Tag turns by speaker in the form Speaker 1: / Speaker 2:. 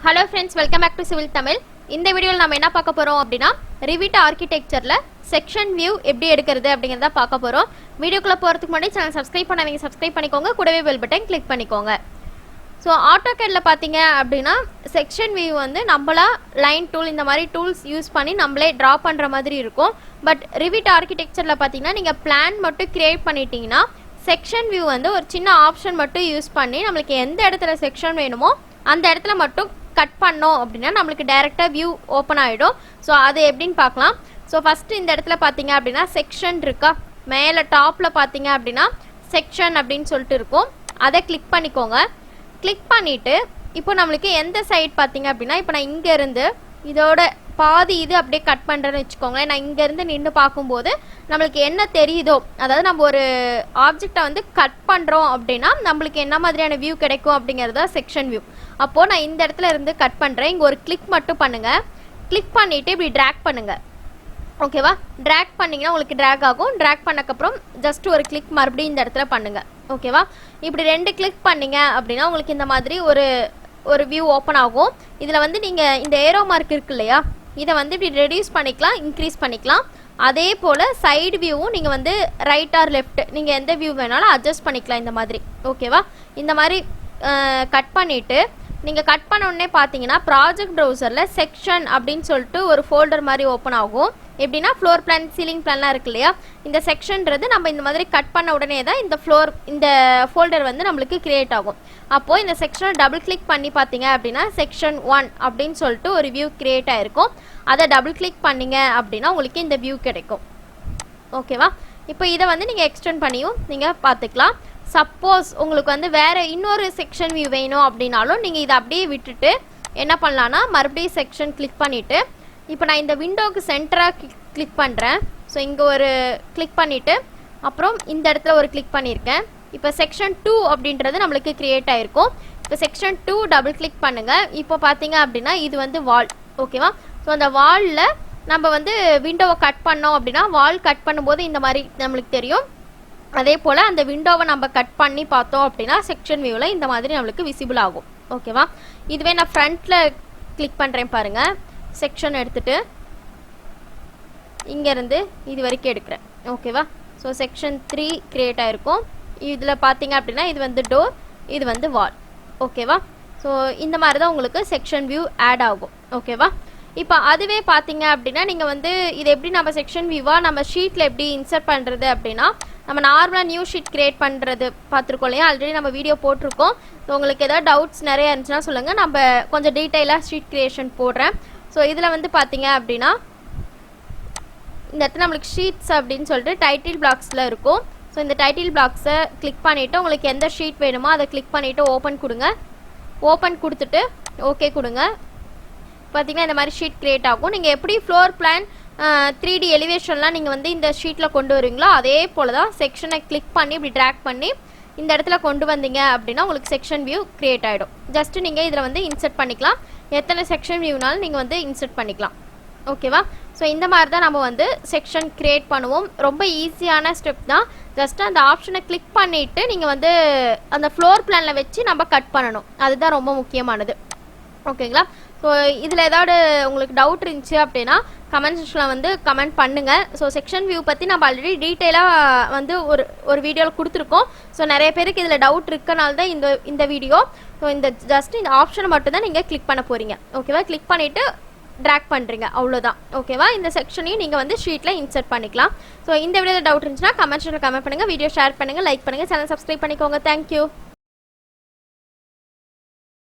Speaker 1: Hello friends, welcome back to Civil Tamil. இந்த வீடியோல நாம என்ன பார்க்க போறோம் அப்படினா revit architectureல section view எப்படி எடுக்கிறது அப்படிங்கறத பார்க்க போறோம். வீடியோக்குள்ள போறதுக்கு முன்னாடி சேனல் subscribe பண்ணாதீங்க, subscribe பண்ணிக்கோங்க. கூடவே bell button click பண்ணிக்கோங்க. So AutoCADல பாத்தீங்க அப்படினா section view வந்து நம்மளா line tool இந்த மாதிரி tools யூஸ் பண்ணி நம்மளே draw பண்ற மாதிரி இருக்கும். பட் revit architectureல பாத்தீங்கன்னா நீங்க plan மட்டும் கிரியேட் பண்ணிட்டீங்கன்னா section view வந்து ஒரு சின்ன ஆப்ஷன் மட்டும் யூஸ் பண்ணி நமக்கு எந்த இடத்துல செக்ஷன் வேணுமோ அந்த இடத்துல மட்டும் கட் பண்ணோம் அப்படினா நமக்கு டைரக்ட்டா வியூ ஓபன் ஆயிடும். சோ அது எப்படின்னு பார்க்கலாம். சோ ஃபர்ஸ்ட் இந்த இடத்துல பாத்தீங்க அப்படினா செக்ஷன் இருக்கா, மேலே டாப்ல பாத்தீங்க அப்படினா செக்ஷன் அப்படினு சொல்லிட்டு இருக்கும். அதை கிளிக் பண்ணிக்கோங்க. கிளிக் பண்ணிட்டு இப்போ நமக்கு எந்த சைடு பாத்தீங்க அப்படினா இப்போ நான் இங்க இருந்து இதோட பாதி இது அப்படியே கட் பண்றேன்னு வெச்சுக்கோங்க. நான் இங்க இருந்து நின்னு பாக்கும்போது நமக்கு என்ன தெரியுதோ, அதாவது நம்ம ஒரு ஆப்ஜெக்ட்டை வந்து கட் பண்றோம் அப்படினா நமக்கு என்ன மாதிரியான வியூ கிடைக்கும் அப்படிங்கறத செக்ஷன் வியூ. அப்போ நான் இந்த இடத்துல இருந்து கட் பண்றேன். இங்க ஒரு கிளிக் மட்டும் பண்ணுங்க. கிளிக் பண்ணிட்டு இப்படி டிராக் பண்ணுங்க. ஓகேவா? டிராக் பண்ணீங்கன்னா உங்களுக்கு டிராக் ஆகும். டிராக் பண்ணக்க அப்புறம் ஜஸ்ட் ஒரு கிளிக் மறுபடியும் இந்த இடத்துல பண்ணுங்க. ஓகேவா? இப்படி ரெண்டு கிளிக் பண்ணீங்க அப்படினா உங்களுக்கு இந்த மாதிரி ஒரு வியூ ஓபன் ஆகும். இதுல வந்து நீங்க இந்த ஏரோ மார்க் இருக்கு இல்லையா, இதை வந்து இப்படி ரெடியூஸ் பண்ணிக்கலாம், இன்க்ரீஸ் பண்ணிக்கலாம். அதே போல் சைடு வியூவும் நீங்கள் வந்து ரைட் ஆர் லெஃப்ட் நீங்கள் எந்த வியூ வேணாலும் அட்ஜஸ்ட் பண்ணிக்கலாம் இந்த மாதிரி. ஓகேவா? இந்த மாதிரி கட் பண்ணிவிட்டு நீங்கள் கட் பண்ண உடனே பார்த்தீங்கன்னா ப்ராஜெக்ட் ப்ரௌசரில் செக்ஷன் அப்படின்னு சொல்லிட்டு ஒரு ஃபோல்டர் மாதிரி ஓப்பன் ஆகும். எப்படின்னா ஃப்ளோர் பிளான், சீலிங் பிளான்லாம் இருக்கு இல்லையா, இந்த செக்ஷன்றது நம்ம இந்த மாதிரி கட் பண்ண உடனே தான் இந்த ஃபோல்டர் வந்து நம்மளுக்கு கிரியேட் ஆகும். அப்போது இந்த செக்ஷனை டபுள் கிளிக் பண்ணி பார்த்தீங்க அப்படின்னா செக்ஷன் 1 அப்படின்னு சொல்லிட்டு ஒரு வியூ கிரியேட் ஆகிருக்கும். அதை டபுள் கிளிக் பண்ணிங்க அப்படின்னா உங்களுக்கு இந்த வியூ கிடைக்கும். ஓகேவா? இப்போ இதை வந்து நீங்கள் எக்ஸ்டெண்ட் பண்ணியும் நீங்கள் பார்த்துக்கலாம். சப்போஸ் உங்களுக்கு வந்து வேறு இன்னொரு செக்ஷன் வியூ வேணும் அப்படின்னாலும் நீங்கள் இதை அப்படியே விட்டுட்டு என்ன பண்ணலான்னா மறுபடியும் செக்ஷன் கிளிக் பண்ணிவிட்டு இப்போ நான் இந்த விண்டோவுக்கு சென்டராக கிளிக் பண்ணுறேன். ஸோ இங்கே ஒரு கிளிக் பண்ணிவிட்டு அப்புறம் இந்த இடத்துல ஒரு கிளிக் பண்ணியிருக்கேன். இப்போ செக்ஷன் 2 அப்படின்றது நம்மளுக்கு கிரியேட் ஆகிருக்கும். இப்போ செக்ஷன் 2 டபுள் கிளிக் பண்ணுங்கள். இப்போ பார்த்தீங்க அப்படின்னா இது வந்து வால். ஓகேவா? ஸோ அந்த வாலில் நம்ம வந்து விண்டோவை கட் பண்ணோம் அப்படின்னா வால் கட் பண்ணும்போது இந்த மாதிரி நம்மளுக்கு தெரியும். அதே போல் அந்த விண்டோவை நம்ம கட் பண்ணி பார்த்தோம் அப்படின்னா செக்ஷன் வியூவில் இந்த மாதிரி நம்மளுக்கு விசிபிள் ஆகும். ஓகேவா? இதுவே நான் ஃப்ரண்ட்டில் கிளிக் பண்ணுறேன் பாருங்கள். செக்ஷன் எடுத்துகிட்டு இங்கேருந்து இது வரைக்கும் எடுக்கிறேன். ஓகேவா? ஸோ செக்ஷன் 3 கிரியேட் ஆகிருக்கும். இதில் பார்த்தீங்க அப்படின்னா இது வந்து டோர், இது வந்து வால். ஓகேவா? ஸோ இந்த மாதிரி தான் உங்களுக்கு செக்ஷன் வியூ ஆட் ஆகும். ஓகேவா? இப்போ அதுவே பார்த்தீங்க அப்படின்னா நீங்கள் வந்து இது எப்படி நம்ம செக்ஷன் வியூவாக நம்ம ஷீட்டில் எப்படி இன்சர்ட் பண்ணுறது அப்படின்னா நம்ம நார்மலாக நியூ ஷீட் கிரியேட் பண்ணுறது பார்த்துருக்கோம் இல்லையா, ஆல்ரெடி நம்ம வீடியோ போட்டிருக்கோம். ஸோ உங்களுக்கு ஏதாவது டவுட்ஸ் நிறைய இருந்துச்சுன்னா சொல்லுங்கள், நம்ம கொஞ்சம் டீட்டெயிலாக ஷீட் கிரியேஷன் போடுறேன். ஸோ இதில் வந்து பார்த்தீங்க அப்படின்னா இந்த இடத்துல நம்மளுக்கு ஷீட்ஸ் அப்படின்னு சொல்லிட்டு டைட்டில் பிளாக்ஸில் இருக்கும். ஸோ இந்த டைட்டில் பிளாக்ஸை கிளிக் பண்ணிவிட்டு உங்களுக்கு எந்த ஷீட் வேணுமோ அதை கிளிக் பண்ணிவிட்டு ஓப்பன் கொடுங்க. ஓப்பன் கொடுத்துட்டு ஓகே கொடுங்க. பார்த்தீங்கன்னா இந்த மாதிரி ஷீட் கிரியேட் ஆகும். நீங்கள் எப்படி ஃப்ளோர் பிளான் 3D எலிவேஷன்லாம் நீங்கள் வந்து இந்த ஷீட்டில் கொண்டு வருவீங்களோ அதே போல் தான் செக்ஷனை கிளிக் பண்ணி இப்படி ட்ராக் பண்ணி இந்த இடத்துல கொண்டு வந்தீங்க அப்படின்னா உங்களுக்கு செக்ஷன் வியூ கிரியேட் ஆகிடும். ஜஸ்ட்டு நீங்கள் இதில் வந்து இன்சர்ட் பண்ணிக்கலாம். எத்தனை செக்ஷன் வியூனாலும் நீங்கள் வந்து இன்சர்ட் பண்ணிக்கலாம். ஓகேவா? ஸோ இந்த மாதிரி தான் நம்ம வந்து செக்ஷன் கிரியேட் பண்ணுவோம். ரொம்ப ஈஸியான ஸ்டெப் தான். ஜஸ்ட்டு அந்த ஆப்ஷனை கிளிக் பண்ணிவிட்டு நீங்கள் வந்து அந்த ஃப்ளோர் பிளானில் வச்சு நம்ம கட் பண்ணணும். அதுதான் ரொம்ப முக்கியமானது. ஓகேங்களா? ஸோ இதில் ஏதாவது உங்களுக்கு டவுட் இருந்துச்சு அப்படின்னா கமெண்ட் செக்ஷனில் வந்து கமெண்ட் பண்ணுங்கள். ஸோ செக்ஷன் வியூ பற்றி நம்ம ஆல்ரெடி டீட்டெயிலாக வந்து ஒரு வீடியோவில் கொடுத்துருக்கோம். ஸோ நிறைய பேருக்கு இதில் டவுட் இருக்கனால தான் இந்த வீடியோ. ஸோ இந்த ஜஸ்ட் இந்த ஆப்ஷனை மட்டும் தான் நீங்கள் கிளிக் பண்ண போகிறீங்க. ஓகேவா? கிளிக் பண்ணிவிட்டு ட்ராக் பண்ணுறீங்க, அவ்வளோதான். ஓகேவா? இந்த செக்ஷனையும் நீங்கள் வந்து ஷீட்டில் இன்சர்ட் பண்ணிக்கலாம். ஸோ இந்த வீடியோவில் டவுட் இருந்துச்சுன்னா கமெண்ட் செக்ஷனில் கமெண்ட் பண்ணுங்கள், வீடியோ ஷேர் பண்ணுங்கள், லைக் பண்ணுங்கள், சேனல் சப்ஸ்கிரைப் பண்ணிக்கோங்க. தேங்க்யூ.